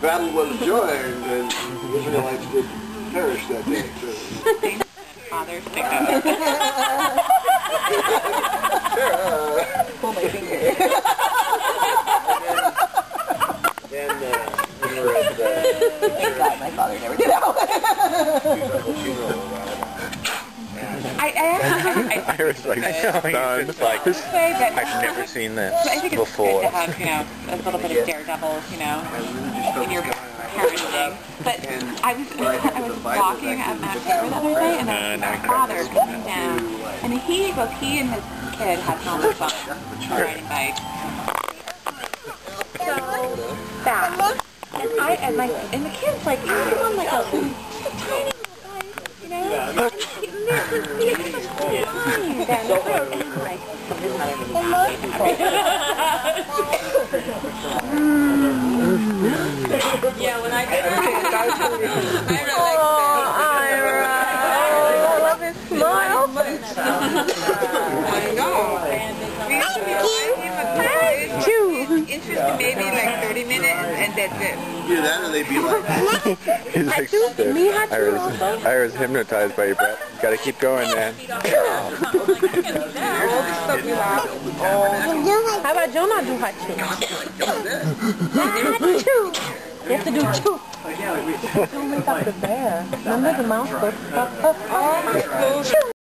battle was joined, and the Israelites did perish that day. Father, pull my finger. Then we were at the... Thank God my father never did that one. I was like, stunned. I've never seen this I think it's before. good to have, you know, a little bit of daredevil, you know, in your parenting. But I was walking at my favorite the other day, and then my father came down, and he and his kid had helmets on, riding bikes. So bad. And the kid's like, he's on like a tiny little bike, you know? Yeah, when I get Ira, I love his smile. I know. We usually give him a good interest maybe like 30 minutes and that's it. Either that or they'd be like... He's like, Ira's hypnotized by your breath. Gotta keep going, man. How about Jonah do hot too? Two. You have to do two. Don't wake up the bear. Remember the mouse goes,